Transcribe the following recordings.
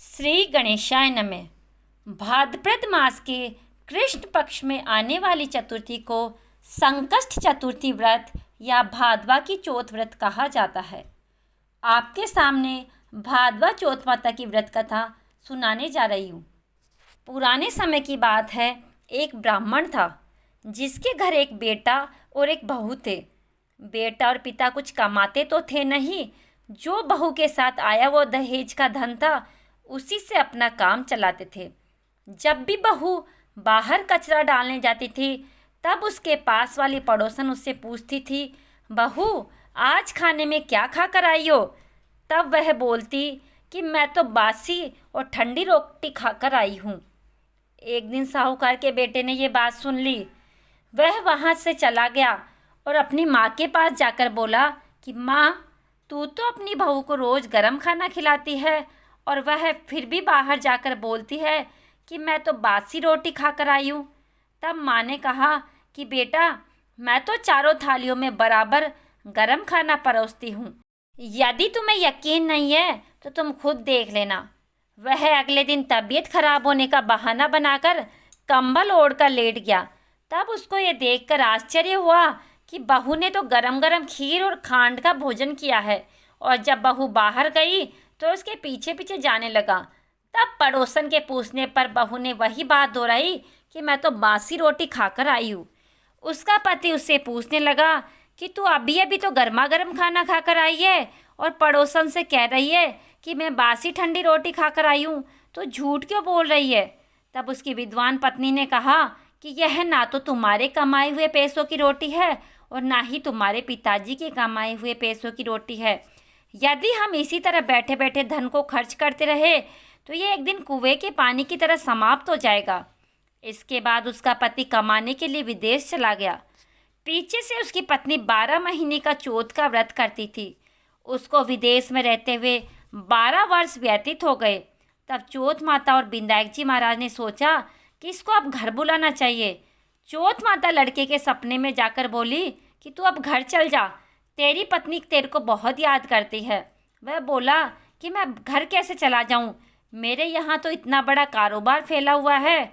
श्री गणेशाय नमः। भाद्रपद मास के कृष्ण पक्ष में आने वाली चतुर्थी को संकष्ट चतुर्थी व्रत या भादवा की चौथ व्रत कहा जाता है। आपके सामने भादवा चौथ माता की व्रत कथा सुनाने जा रही हूँ। पुराने समय की बात है। एक ब्राह्मण था जिसके घर एक बेटा और एक बहू थे। बेटा और पिता कुछ कमाते तो थे नहीं, जो बहू के साथ आया वो दहेज का धन था, उसी से अपना काम चलाते थे। जब भी बहू बाहर कचरा डालने जाती थी तब उसके पास वाली पड़ोसन उससे पूछती थी, बहू आज खाने में क्या खा कर आई हो? तब वह बोलती कि मैं तो बासी और ठंडी रोटी खाकर आई हूँ। एक दिन साहूकार के बेटे ने ये बात सुन ली। वह वहाँ से चला गया और अपनी माँ के पास जाकर बोला कि माँ, तू तो अपनी बहू को रोज़ गरम खाना खिलाती है और वह फिर भी बाहर जाकर बोलती है कि मैं तो बासी रोटी खाकर आई हूँ। तब माँ ने कहा कि बेटा, मैं तो चारों थालियों में बराबर गरम खाना परोसती हूँ। यदि तुम्हें यकीन नहीं है तो तुम खुद देख लेना। वह अगले दिन तबीयत खराब होने का बहाना बनाकर कंबल ओढ़कर लेट गया। तब उसको ये देखकर आश्चर्य हुआ कि बहू ने तो गरम गरम खीर और खांड का भोजन किया है, और जब बहू बाहर गई तो उसके पीछे पीछे जाने लगा। तब पड़ोसन के पूछने पर बहू ने वही बात दोहराई कि मैं तो बासी रोटी खाकर आई हूँ। उसका पति उससे पूछने लगा कि तू अभी अभी तो गर्मा गर्म खाना खाकर आई है और पड़ोसन से कह रही है कि मैं बासी ठंडी रोटी खाकर आई हूँ, तो झूठ क्यों बोल रही है? तब उसकी विद्वान पत्नी ने कहा कि यह ना तो तुम्हारे कमाए हुए पैसों की रोटी है और ना ही तुम्हारे पिताजी के कमाए हुए पैसों की रोटी है। यदि हम इसी तरह बैठे बैठे धन को खर्च करते रहे तो ये एक दिन कुएं के पानी की तरह समाप्त हो जाएगा। इसके बाद उसका पति कमाने के लिए विदेश चला गया। पीछे से उसकी पत्नी 12 महीने का चौथ का व्रत करती थी। उसको विदेश में रहते हुए 12 वर्ष व्यतीत हो गए। तब चौथ माता और विनायक जी महाराज ने सोचा कि इसको अब घर बुलाना चाहिए। चौथ माता लड़के के सपने में जाकर बोली कि तू अब घर चल जा, तेरी पत्नी तेरे को बहुत याद करती है। वह बोला कि मैं घर कैसे चला जाऊं, मेरे यहाँ तो इतना बड़ा कारोबार फैला हुआ है।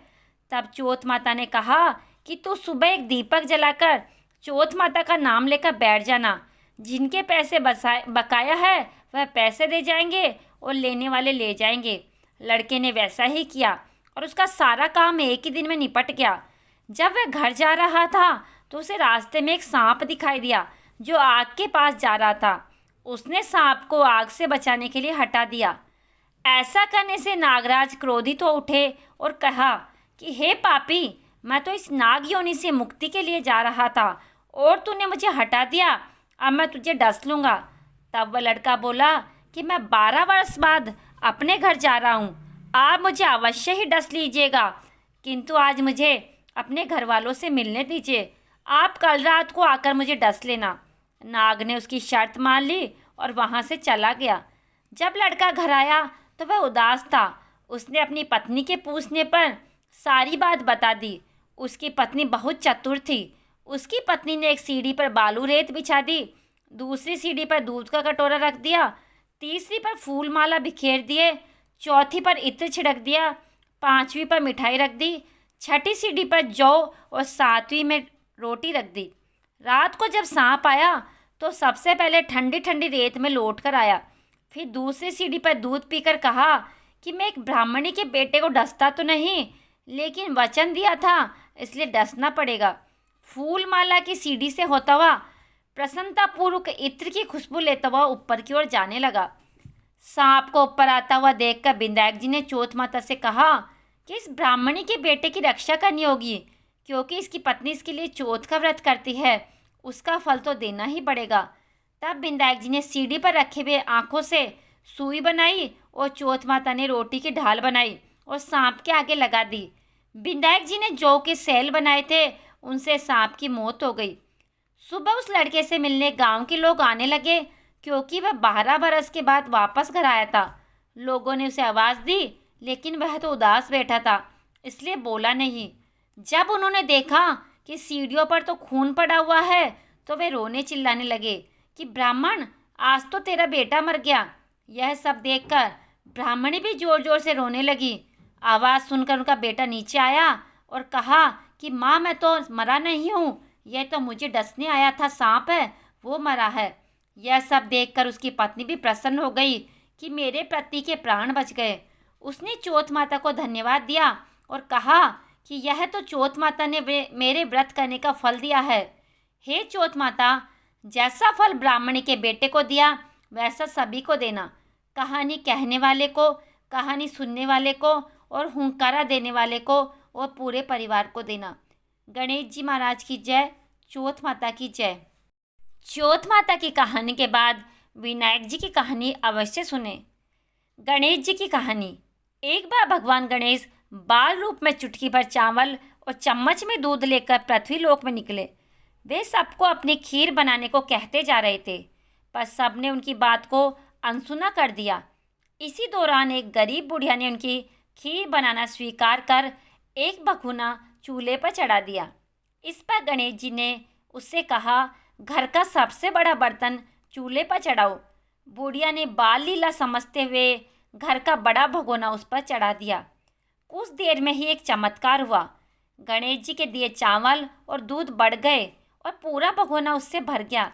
तब चौथ माता ने कहा कि तू सुबह एक दीपक जलाकर चौथ माता का नाम लेकर बैठ जाना। जिनके पैसे बकाया है वह पैसे दे जाएंगे और लेने वाले ले जाएंगे। लड़के ने वैसा ही किया और उसका सारा काम एक ही दिन में निपट गया। जब वह घर जा रहा था तो उसे रास्ते में एक सांप दिखाई दिया जो आग के पास जा रहा था। उसने सांप को आग से बचाने के लिए हटा दिया। ऐसा करने से नागराज क्रोधित हो उठे और कहा कि हे पापी, मैं तो इस नाग योनि से मुक्ति के लिए जा रहा था और तूने मुझे हटा दिया, अब मैं तुझे डस लूँगा। तब वह लड़का बोला कि मैं 12 वर्ष बाद अपने घर जा रहा हूँ, आप मुझे अवश्य ही डस लीजिएगा, किंतु आज मुझे अपने घर वालों से मिलने दीजिए। आप कल रात को आकर मुझे डस लेना। नाग ने उसकी शर्त मान ली और वहाँ से चला गया। जब लड़का घर आया तो वह उदास था। उसने अपनी पत्नी के पूछने पर सारी बात बता दी। उसकी पत्नी बहुत चतुर थी। उसकी पत्नी ने एक सीढ़ी पर बालू रेत बिछा दी, दूसरी सीढ़ी पर दूध का कटोरा रख दिया, तीसरी पर फूल माला बिखेर दिए, चौथी पर इत्र छिड़क दिया, पांचवी पर मिठाई रख दी, छठी सीढ़ी पर जौ और सातवीं में रोटी रख दी। रात को जब सांप आया तो सबसे पहले ठंडी ठंडी रेत में लौट कर आया। फिर दूसरी सीढ़ी पर दूध पीकर कहा कि मैं एक ब्राह्मणी के बेटे को डसता तो नहीं, लेकिन वचन दिया था इसलिए डसना पड़ेगा। फूल माला की सीढ़ी से होता हुआ प्रसन्नतापूर्वक इत्र की खुशबू लेता हुआ ऊपर की ओर जाने लगा। सांप को ऊपर आता हुआ देखकर विनायक जी ने चौथ माता से कहा कि इस ब्राह्मणी के बेटे की रक्षा करनी होगी, क्योंकि इसकी पत्नी इसके लिए चौथ का व्रत करती है, उसका फल तो देना ही पड़ेगा। तब विनायक जी ने सीढ़ी पर रखे हुए आँखों से सुई बनाई और चौथ माता ने रोटी की ढाल बनाई और सांप के आगे लगा दी। विनायक जी ने जौ के सैल बनाए थे, उनसे सांप की मौत हो गई। सुबह उस लड़के से मिलने गांव के लोग आने लगे, क्योंकि वह 12 बरस के बाद वापस घर आया था। लोगों ने उसे आवाज़ दी, लेकिन वह तो उदास बैठा था, इसलिए बोला नहीं। जब उन्होंने देखा कि सीढ़ियों पर तो खून पड़ा हुआ है तो वे रोने चिल्लाने लगे कि ब्राह्मण, आज तो तेरा बेटा मर गया। यह सब देखकर ब्राह्मणी भी ज़ोर ज़ोर से रोने लगी। आवाज़ सुनकर उनका बेटा नीचे आया और कहा कि माँ, मैं तो मरा नहीं हूँ, यह तो मुझे डसने आया था सांप है, वो मरा है। यह सब देखकर उसकी पत्नी भी प्रसन्न हो गई कि मेरे पति के प्राण बच गए। उसने चौथ माता को धन्यवाद दिया और कहा कि यह तो चौथ माता ने मेरे व्रत करने का फल दिया है। हे चौथ माता, जैसा फल ब्राह्मणी के बेटे को दिया वैसा सभी को देना। कहानी कहने वाले को, कहानी सुनने वाले को और हुंकारा देने वाले को और पूरे परिवार को देना। गणेश जी महाराज की जय, चौथ माता की जय। चौथ माता की कहानी के बाद विनायक जी की कहानी अवश्य सुने। गणेश जी की कहानी। एक बार भगवान गणेश बाल रूप में चुटकी भर चावल और चम्मच में दूध लेकर पृथ्वी लोक में निकले। वे सबको अपनी खीर बनाने को कहते जा रहे थे, पर सबने उनकी बात को अनसुना कर दिया। इसी दौरान एक गरीब बुढ़िया ने उनकी खीर बनाना स्वीकार कर एक भगोना चूल्हे पर चढ़ा दिया। इस पर गणेश जी ने उससे कहा, घर का सबसे बड़ा बर्तन चूल्हे पर चढ़ाओ। बुढ़िया ने बाल लीला समझते हुए घर का बड़ा भगोना उस पर चढ़ा दिया। कुछ देर में ही एक चमत्कार हुआ। गणेश जी के दिए चावल और दूध बढ़ गए और पूरा भगोना उससे भर गया।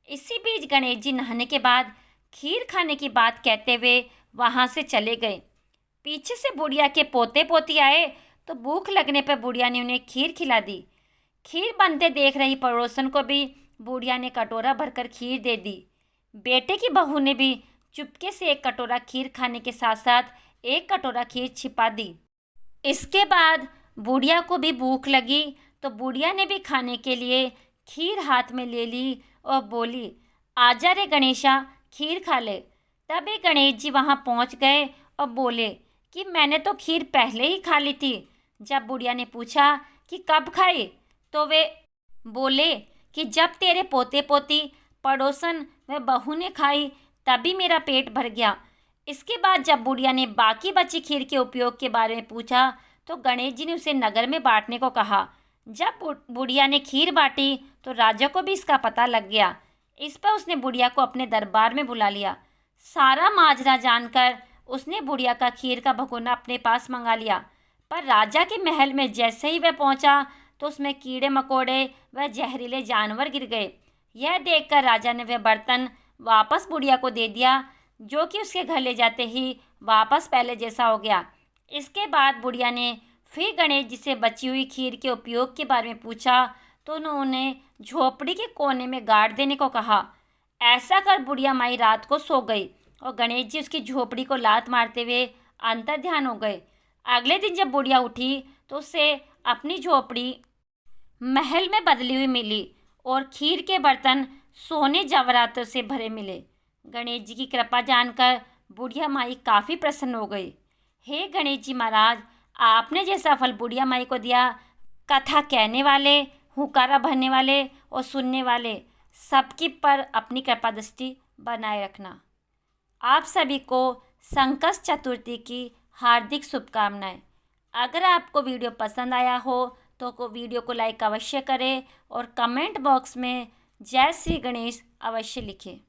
इसी बीच गणेश जी नहाने के बाद खीर खाने की बात कहते हुए वहाँ से चले गए। पीछे से बुढ़िया के पोते पोती आए तो भूख लगने पर बुढ़िया ने उन्हें खीर खिला दी। खीर बनते देख रही पड़ोसन को भी बुढ़िया ने कटोरा भरकर खीर दे दी। बेटे की बहू ने भी चुपके से एक कटोरा खीर खाने के साथ साथ एक कटोरा खीर छिपा दी। इसके बाद बुढ़िया को भी भूख लगी तो बुढ़िया ने भी खाने के लिए खीर हाथ में ले ली और बोली, आजा रे गणेशा, खीर खा ले। तभी गणेश जी वहाँ पहुँच गए और बोले कि मैंने तो खीर पहले ही खा ली थी। जब बुढ़िया ने पूछा कि कब खाई, तो वे बोले कि जब तेरे पोते पोती, पड़ोसन व बहू ने खाई तभी मेरा पेट भर गया। इसके बाद जब बुढ़िया ने बाकी बची खीर के उपयोग के बारे में पूछा तो गणेश जी ने उसे नगर में बांटने को कहा। जब बुढ़िया ने खीर बांटी तो राजा को भी इसका पता लग गया। इस पर उसने बुढ़िया को अपने दरबार में बुला लिया। सारा माजरा जानकर उसने बुढ़िया का खीर का भगोना अपने पास मंगा लिया। पर राजा के महल में जैसे ही वह पहुंचा तो उसमें कीड़े मकोड़े व जहरीले जानवर गिर गए। यह देखकर राजा ने वह बर्तन वापस बुढ़िया को दे दिया, जो कि उसके घर ले जाते ही वापस पहले जैसा हो गया। इसके बाद बुढ़िया ने फिर गणेश जी से बची हुई खीर के उपयोग के बारे में पूछा तो उन्होंने झोपड़ी के कोने में गाड़ देने को कहा। ऐसा कर बुढ़िया माई रात को सो गई और गणेश जी उसकी झोपड़ी को लात मारते हुए अंतर ध्यान हो गए। अगले दिन जब बुढ़िया उठी तो उसे अपनी झोपड़ी महल में बदली हुई मिली और खीर के बर्तन सोने जवाहरातों से भरे मिले। गणेश जी की कृपा जानकर बुढ़िया माई काफ़ी प्रसन्न हो गई। हे गणेश जी महाराज, आपने जैसा फल बुढ़िया माई को दिया, कथा कहने वाले, हुकारा भरने वाले और सुनने वाले सबकी पर अपनी कृपा दृष्टि बनाए रखना। आप सभी को संकष्ट चतुर्थी की हार्दिक शुभकामनाएं। अगर आपको वीडियो पसंद आया हो तो वीडियो को लाइक अवश्य करें और कमेंट बॉक्स में जय श्री गणेश अवश्य लिखें।